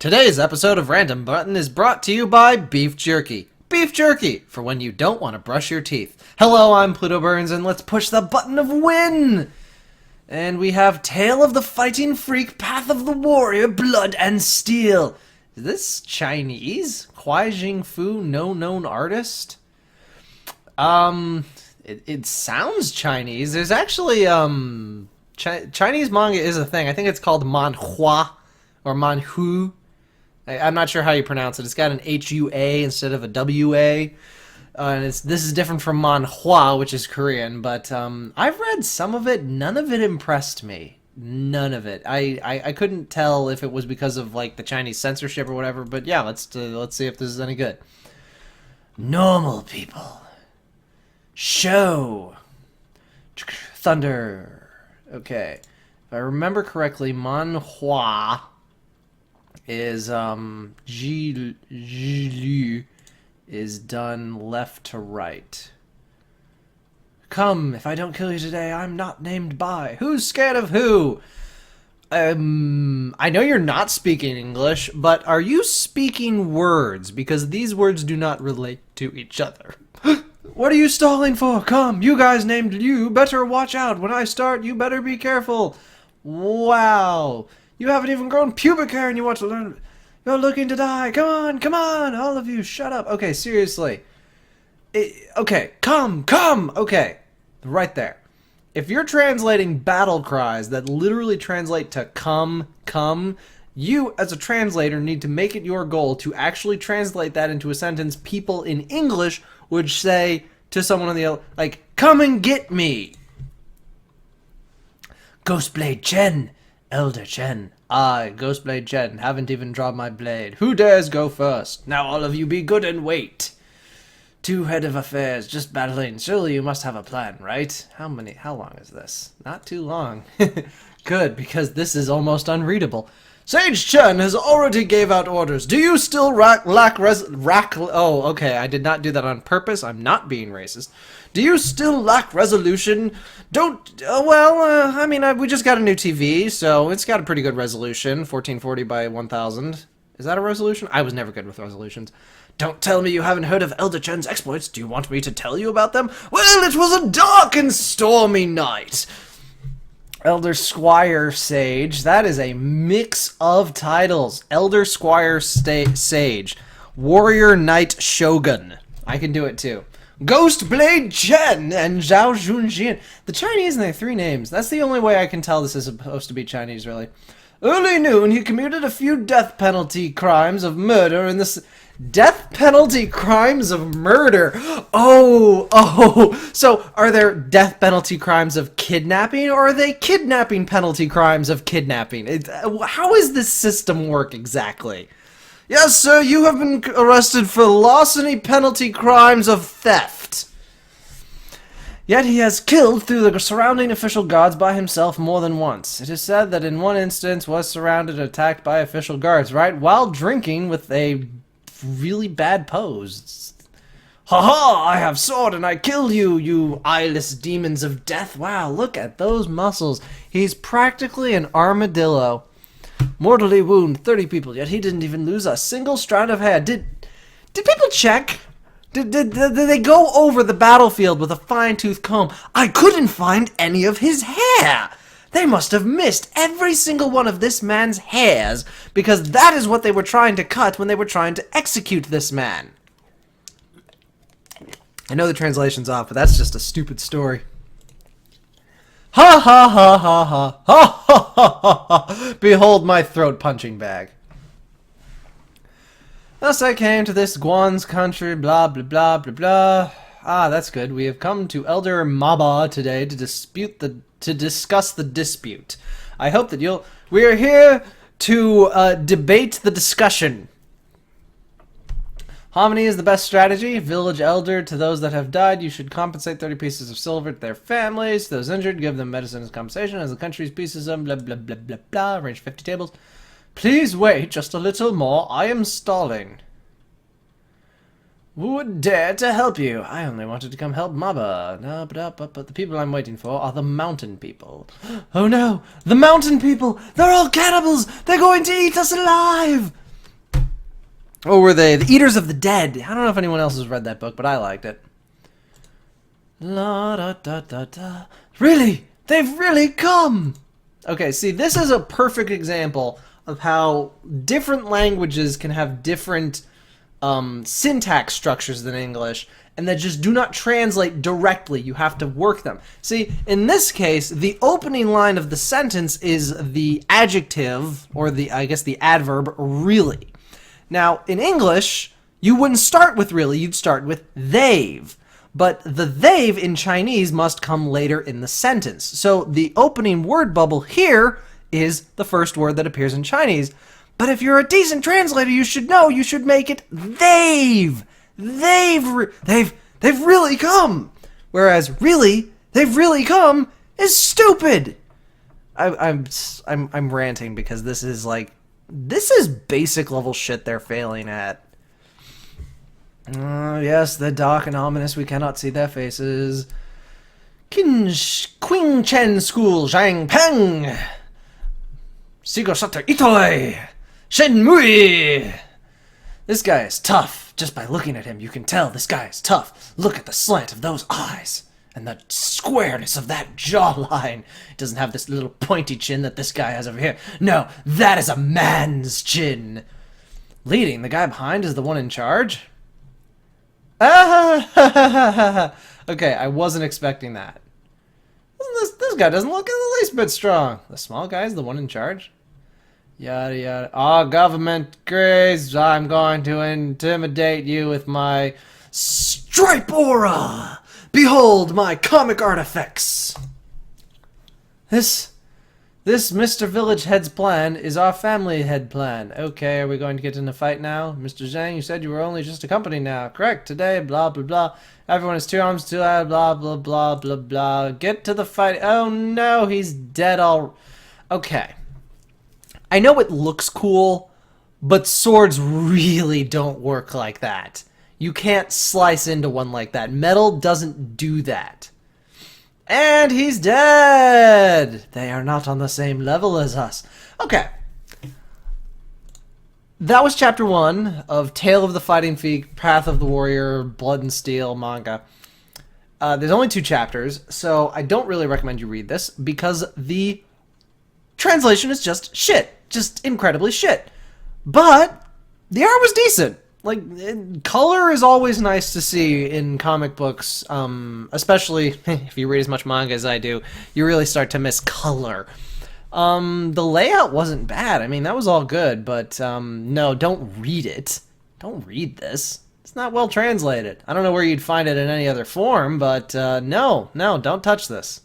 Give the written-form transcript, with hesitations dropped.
Today's episode of Random Button is brought to you by Beef Jerky. Beef Jerky, for when you don't want to brush your teeth. Hello, I'm Pluto Burns, and let's push the button of win! And we have Tale of the Fighting Freak, Path of the Warrior, Blood and Steel. Is this Chinese? Kuai Jingfu, no known artist? It sounds Chinese. There's actually, Chinese manga is a thing. I think it's called manhua, or manhu. I'm not sure how you pronounce it. It's got an H-U-A instead of a W-A. And this is different from manhua, which is Korean. But I've read some of it. None of it impressed me. None of it. I couldn't tell if it was because of like the Chinese censorship or whatever. But yeah, let's see if this is any good. Normal people. Show. Thunder. Okay. If I remember correctly, manhua is Ji is done left to right. Come, if I don't kill you today, I'm not named Bai. Who's scared of who? I know you're not speaking English, but are you speaking words? Because these words do not relate to each other. What are you stalling for? Come, you guys named you. Better watch out. When I start, you better be careful. Wow. You haven't even grown pubic hair and you want to learn. You're looking to die. Come on, all of you, shut up. Okay, seriously. Okay, come. Okay, right there. If you're translating battle cries that literally translate to come, you, as a translator, need to make it your goal to actually translate that into a sentence people in English would say to someone on the, like, come and get me. Ghostblade Chen. Elder Chen. I, Ghostblade Chen, haven't even drawn my blade. Who dares go first? Now all of you be good and wait. Two head of affairs, just battling. Surely you must have a plan, right? How long is this? Not too long. Good, because this is almost unreadable. Sage Chen has already gave out orders. Do you still oh, okay, I did not do that on purpose. I'm not being racist. Do you still lack resolution? We just got a new TV, so it's got a pretty good resolution. 1440 by 1000. Is that a resolution? I was never good with resolutions. Don't tell me you haven't heard of Elder Chen's exploits. Do you want me to tell you about them? Well, it was a dark and stormy night. Elder Squire Sage. That is a mix of titles. Elder Squire Sage. Warrior Knight Shogun. I can do it too. Ghostblade Chen and Zhao Junjin. The Chinese and their three names. That's the only way I can tell this is supposed to be Chinese, really. Early noon, he committed a few death penalty crimes of murder in the... Death penalty crimes of murder. Oh. So are there death penalty crimes of kidnapping, or are they kidnapping penalty crimes of kidnapping? How does this system work exactly? Yes, sir, you have been arrested for larceny penalty crimes of theft. Yet he has killed through the surrounding official guards by himself more than once. It is said that in one instance was surrounded and attacked by official guards, right, while drinking with a really bad pose. Ha! I have sword and I kill you, you eyeless demons of death. Wow, look at those muscles. He's practically an armadillo. Mortally wound 30 people, yet he didn't even lose a single strand of hair. Did people check? Did they go over the battlefield with a fine-tooth comb? I couldn't find any of his hair. They must have missed every single one of this man's hairs, because that is what they were trying to cut when they were trying to execute this man. I know the translation's off, but that's just a stupid story. Ha ha ha ha ha ha ha ha ha. Behold my throat punching bag. Thus I came to this Guan's country, blah blah blah blah blah. Ah, that's good. We have come to Elder Maba today to discuss the dispute. I hope that we are here to debate the discussion. Hominy is the best strategy. Village elder, to those that have died, you should compensate 30 pieces of silver to their families. To those injured, give them medicine as compensation. As the country's pieces of blah blah blah blah blah. Arrange 50 tables. Please wait just a little more. I am stalling. Who would dare to help you? I only wanted to come help Maba. No, but the people I'm waiting for are the mountain people. Oh no! The mountain people! They're all cannibals! They're going to eat us alive! What were they? The Eaters of the Dead. I don't know if anyone else has read that book, but I liked it. La da da da da. Really? They've really come! Okay, see, this is a perfect example of how different languages can have different syntax structures than English, and that just do not translate directly. You have to work them. See, in this case, the opening line of the sentence is the adjective, or I guess the adverb, really. Now, in English, you wouldn't start with really, you'd start with they've. But the they've in Chinese must come later in the sentence. So the opening word bubble here is the first word that appears in Chinese. But if you're a decent translator, you should know you should make it they've. They've really come. Whereas really, they've really come is stupid. I'm ranting because this is basic level shit they're failing at. Yes, the dark and ominous, we cannot see their faces. Qing Chen School, Zhang Peng. Sigo Shutter Itoi. Shen Mui. This guy is tough. Just by looking at him, you can tell this guy is tough. Look at the slant of those eyes. And the squareness of that jawline. It doesn't have this little pointy chin that this guy has over here. No, that is a man's chin. Leading, the guy behind is the one in charge? Okay, I wasn't expecting that. This guy doesn't look in the least bit strong. The small guy's the one in charge? Yada yada. Ah, government grace, I'm going to intimidate you with my stripe aura! Behold my comic artifacts! This Mr. Village Head's plan is our family head plan. Okay, are we going to get in a fight now? Mr. Zhang, you said you were only just a company now. Correct, today, blah, blah, blah. Everyone has 2 arms, 2 eyes, blah, blah, blah, blah, blah. Get to the fight. Oh, no, he's dead all... Okay. I know it looks cool, but swords really don't work like that. You can't slice into one like that. Metal doesn't do that. And he's dead! They are not on the same level as us. Okay. That was chapter 1 of Tale of the Fighting Feet, Path of the Warrior, Blood and Steel manga. There's only 2 chapters, so I don't really recommend you read this because the translation is just shit. Just incredibly shit. But the art was decent. Like, color is always nice to see in comic books, especially if you read as much manga as I do, you really start to miss color. The layout wasn't bad. I mean, that was all good, but no, don't read it. Don't read this. It's not well translated. I don't know where you'd find it in any other form, but no, don't touch this.